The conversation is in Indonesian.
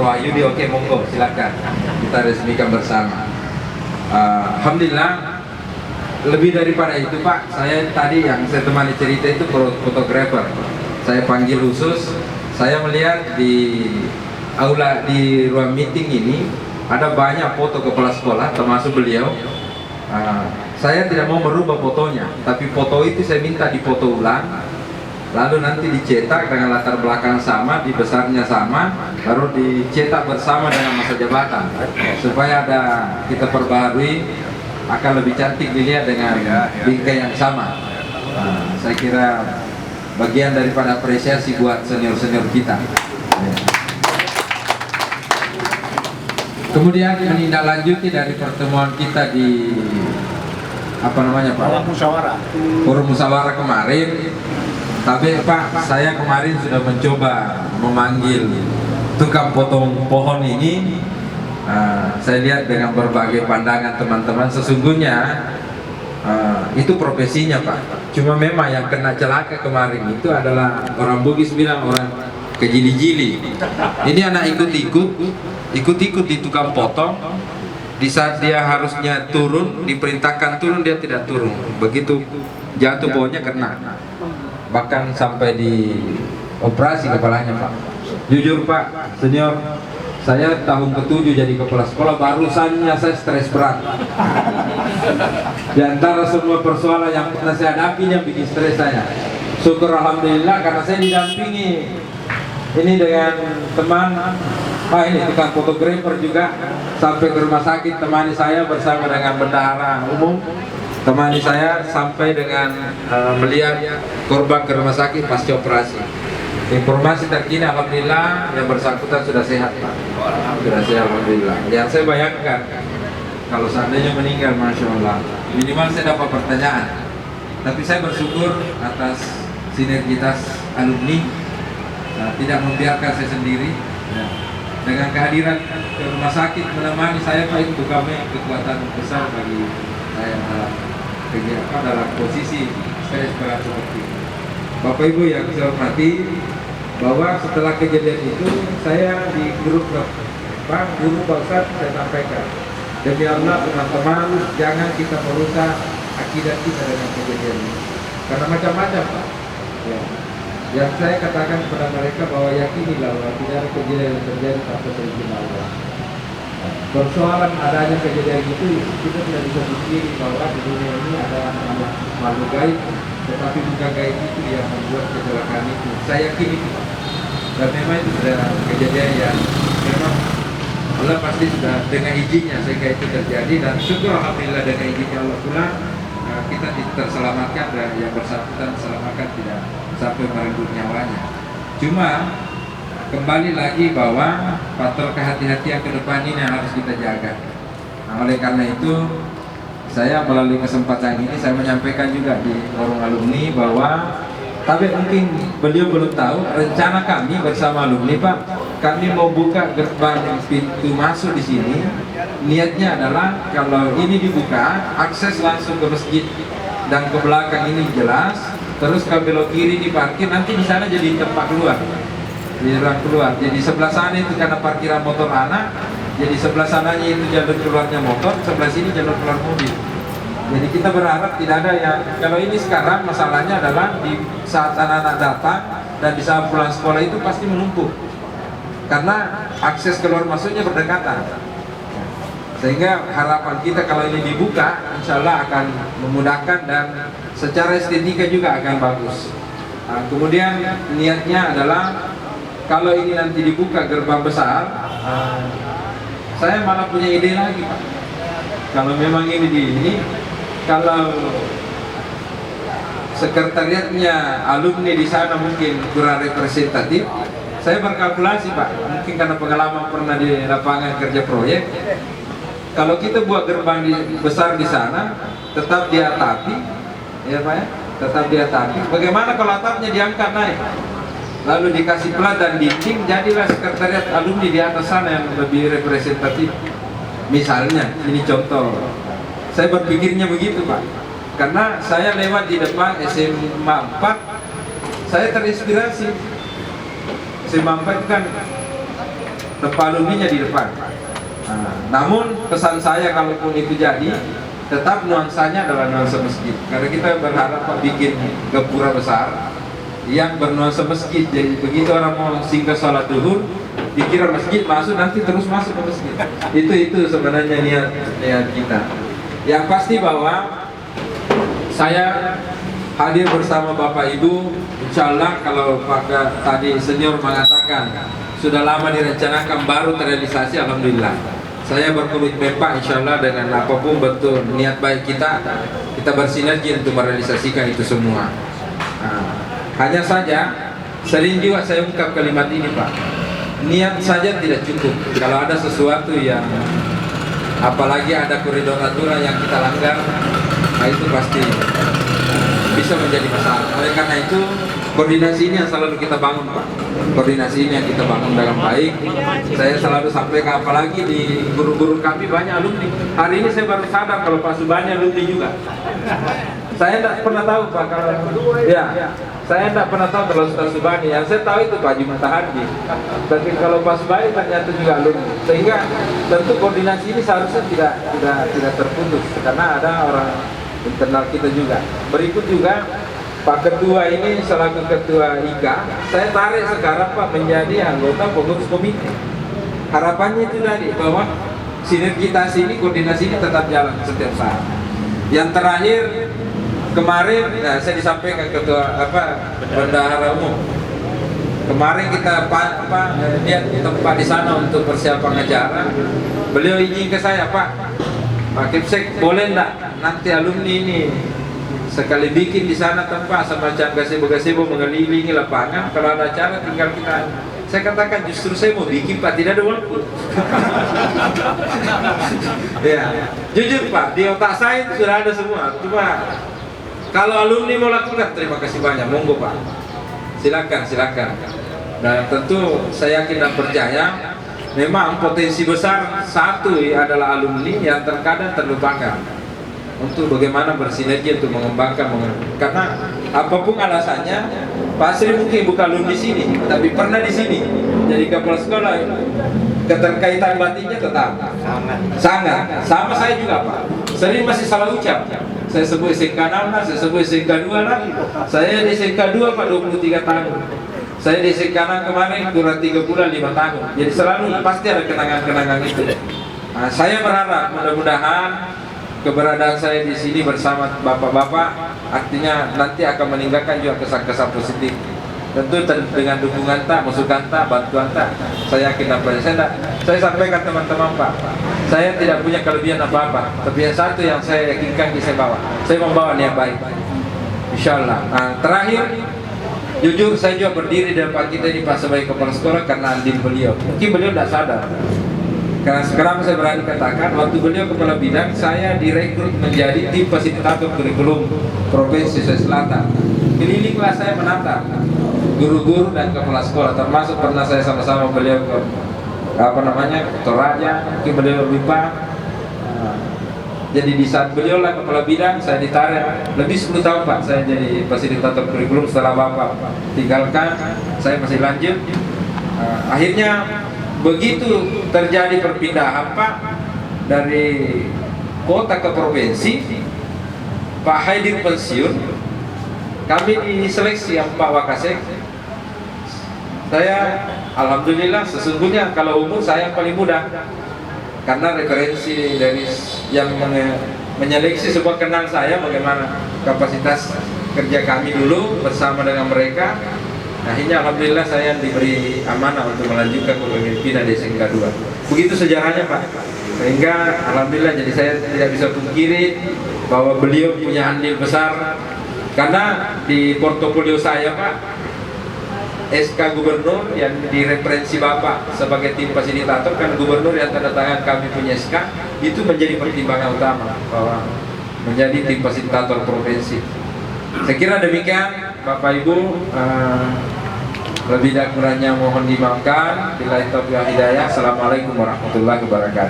Wahyudi, oke, monggo silakan kita resmikan bersama. Alhamdulillah. Lebih daripada itu Pak, saya tadi yang saya temani cerita itu fotografer. Saya panggil khusus. Saya melihat di aula, di ruang meeting ini ada banyak foto kepala sekolah termasuk beliau. Saya tidak mau merubah fotonya, tapi foto itu saya minta difoto ulang, lalu nanti dicetak dengan latar belakang sama, di besarnya sama, baru dicetak bersama dengan masa jabatan, supaya ada kita perbaharui, akan lebih cantik dilihat dengan bingkai yang sama. Saya kira bagian daripada apresiasi buat senior-senior kita. Kemudian menindaklanjuti dari pertemuan kita di apa namanya Pak? Forum musyawarah kemarin. Tapi Pak, saya kemarin sudah mencoba memanggil tukang potong pohon ini. Saya lihat dengan berbagai pandangan teman-teman, sesungguhnya itu profesinya Pak. Cuma memang yang kena celaka kemarin itu adalah orang Bugis bilang orang kejili-jili. Ini anak ikut-ikut di tukang potong. Di saat dia harusnya turun, diperintahkan turun, dia tidak turun. Begitu jatuh pohonnya kena. Bahkan sampai di operasi kepalanya Pak. Jujur Pak, senior, saya tahun ke-7 jadi kepala sekolah, barusannya saya stres berat. Di antara semua persoalan yang pernah saya hadapi yang bikin stres saya. Syukur alhamdulillah karena saya didampingi ini dengan teman Pak, ini tukang fotografer juga, sampai ke rumah sakit temani saya bersama dengan bendahara umum, temani saya sampai dengan melihat korban ke rumah sakit pasca operasi. Informasi terkini alhamdulillah yang bersangkutan sudah sehat Pak, sudah sehat alhamdulillah. Yang saya bayangkan kalau seandainya meninggal, Masya Allah, minimal saya dapat pertanyaan. Tapi saya bersyukur atas sinergitas alumni, tidak membiarkan saya sendiri. Dengan kehadiran ke rumah sakit menemani saya Pak, itu kami kekuatan besar bagi saya dalam posisi stres berat seperti ini. Bapak Ibu yang saya hormati, bahwa setelah kejadian itu saya di grup guru Pak Ustadz saya sampaikan, demi Allah teman-teman, jangan kita merusak akidah kita dengan kejadian ini, karena macam-macam Pak. Yang saya katakan kepada mereka bahwa yakinilah bahwa tidak ada kejadian yang terjadi tanpa seizin Allah. Persoalan adanya kejadian itu kita tidak bisa pikir bahwa di dunia ini ada makhluk gaib, tetapi bukan gaib itu yang membuat kecelakaan itu. Saya yakin itu Pak. Dan memang itu sudah kejadian yang memang Allah pasti sudah dengan izinnya sehingga itu terjadi, dan syukur alhamdulillah dengan izinnya Allah pula kita terselamatkan dan yang bersangkutan diselamatkan tidak sampai merenggut nyawanya. Cuma kembali lagi bahwa faktor kehati-hatian ke depan ini yang harus kita jaga. Oleh karena itu saya melalui kesempatan ini saya menyampaikan juga di forum alumni bahwa, tapi mungkin beliau belum tahu rencana kami bersama alumni Pak, kami mau buka gerbang pintu masuk di sini. Niatnya adalah kalau ini dibuka, akses langsung ke masjid dan ke belakang ini jelas. Terus ke belok kiri di parkir, nanti di sana jadi tempat keluar, di ruang keluar. Jadi sebelah sana itu karena parkiran motor anak, jadi sebelah sananya itu jalur keluarnya motor, sebelah sini jalur keluar mobil. Jadi kita berharap tidak ada yang, kalau ini sekarang masalahnya adalah di saat anak-anak datang dan di saat pulang sekolah itu pasti menumpuk, karena akses keluar masuknya berdekatan. Sehingga harapan kita kalau ini dibuka, insya Allah akan memudahkan dan secara estetika juga akan bagus. Kemudian niatnya adalah kalau ini nanti dibuka gerbang besar, saya malah punya ide lagi Pak. Kalau memang ini kalau sekretariatnya alumni di sana mungkin kurang representatif, saya berkalkulasi Pak, mungkin karena pengalaman pernah di lapangan kerja proyek. Kalau kita buat gerbang besar di sana, tetap di atapi, ya Pak ya, tetap di atapi. Bagaimana kalau atapnya diangkat naik, lalu dikasih plat dan dinding, jadilah sekretariat alumni di atas sana yang lebih representatif. Misalnya, ini contoh. Saya berpikirnya begitu Pak, karena saya lewat di depan SMA 4, saya terinspirasi. SMA 4 kan tempat alumninya di depan. Namun pesan saya kalaupun itu jadi, tetap nuansanya adalah nuansa masjid, karena kita berharap Pak bikin gapura besar yang bernuansa masjid. Jadi begitu orang mau singgah sholat duhur, dikira masjid, masuk nanti terus masuk ke masjid. Itu sebenarnya niat kita. Yang pasti bahwa saya hadir bersama Bapak Ibu, insya Allah kalau Pak tadi senior mengatakan sudah lama direncanakan baru terrealisasi, alhamdulillah. Saya berkomitmen Pak, insya Allah dengan apapun bentuk niat baik kita bersinergi untuk merealisasikan itu semua. Hanya saja sering juga saya ungkap kalimat ini Pak, niat saja tidak cukup. Kalau ada sesuatu yang apalagi ada koridor aturan yang kita langgar, nah itu pasti bisa menjadi masalah. Oleh karena itu koordinasi ini yang selalu kita bangun Pak, koordinasi ini yang kita bangun dengan baik. Saya selalu sampaikan, apalagi di guru-guru kami banyak alumni. Hari ini saya baru sadar kalau Pak Subani alumni juga. Saya tidak pernah tahu Pak, kalau saya tidak pernah tahu kalau Ustaz Subani. Yang saya tahu itu Pak Jumat Haji. Tapi kalau Pak Subani ternyata juga alumni. Sehingga tentu koordinasi ini seharusnya tidak terputus, karena ada orang internal kita juga. Berikut juga Pak Ketua ini selaku Ketua IKA, saya tarik sekarang Pak menjadi anggota pengurus komite. Harapannya itu tadi bahwa sinergitas ini, koordinasi ini tetap jalan setiap saat. Yang terakhir kemarin, saya disampaikan Ketua Bendahara Umum. Kemarin kita lihat di tempat di sana untuk persiapan acara. Beliau izin ke saya, Pak Kipsek, boleh enggak nanti alumni ini sekali bikin di sana tempat semacam gazebo mengelilingi lapangan, kalau ada acara tinggal kita. Saya katakan justru saya mau bikin Pak, tidak ada waktu. Ya, jujur Pak, di otak saya itu sudah ada semua. Cuma kalau alumni mau lakukan, terima kasih banyak, monggo Pak. Silakan. Dan tentu saya yakin dan percaya memang potensi besar satu adalah alumni yang terkadang terlupakan untuk bagaimana bersinergi untuk mengembangkan, karena apapun alasannya Pak Sri mungkin bukan alumni di sini, tapi pernah di sini jadi kepala sekolah. Keterkaitan batinnya tetap sangat sama saya juga Pak. Sering masih salah ucap. Saya sebut SMK 6 lah, saya sebut SMK 2 lah. Saya di SMK 2 Pak 23 tahun. Saya di SMK 6 kemarin kurang 3 bulan 5 tahun. Jadi selalu pasti ada kenangan-kenangan itu. Nah, saya berharap mudah-mudahan keberadaan saya di sini bersama bapak-bapak artinya nanti akan meninggalkan juga kesan-kesan positif. Tentu dengan dukungan masukan bantuan saya yakin apa. Saya sampaikan teman-teman Pak, saya tidak punya kelebihan apa-apa, tapi yang satu yang saya yakinkan saya bawa. Saya membawa niat baik, insya Allah. Nah, terakhir, jujur saya juga berdiri di depan kita ini Pak sebagai kepala sekolah karena andil beliau. Mungkin beliau tidak sadar. Karena sekarang saya berani katakan, waktu beliau kepala bidang, saya direkrut menjadi tim fasilitator kurikulum Provinsi Sulawesi Selatan. Kelilinglah saya menata guru-guru dan kepala sekolah, termasuk pernah saya sama-sama beliau ke Toraja, mungkin beliau BIPA. Jadi di saat beliau lah kepala bidang, saya ditarik lebih 10 tahun Pak, saya jadi fasilitator kurikulum. Setelah Bapak tinggalkan, saya masih lanjut. Akhirnya begitu terjadi perpindahan Pak dari kota ke provinsi, Pak Haidir pensiun, kami diseleksi yang Pak Wakasek. Saya alhamdulillah, sesungguhnya kalau umur saya paling muda, karena referensi dari yang menyeleksi semua kenal saya bagaimana kapasitas kerja kami dulu bersama dengan mereka. Akhirnya alhamdulillah saya diberi amanah untuk melanjutkan kepemimpinan di SMK 2. Begitu sejarahnya Pak. Sehingga alhamdulillah, jadi saya tidak bisa pungkiri bahwa beliau punya andil besar, karena di portofolio saya Pak, SK Gubernur yang direferensi Bapak sebagai tim fasilitator, kan Gubernur yang tanda tangan kami punya SK, itu menjadi pertimbangan utama bahwa menjadi tim fasilitator provinsi. Saya kira demikian Bapak Ibu, lebih dan kurangnya mohon dimaafkan. Billahi taufiq wal hidayah. Assalamualaikum warahmatullahi wabarakatuh.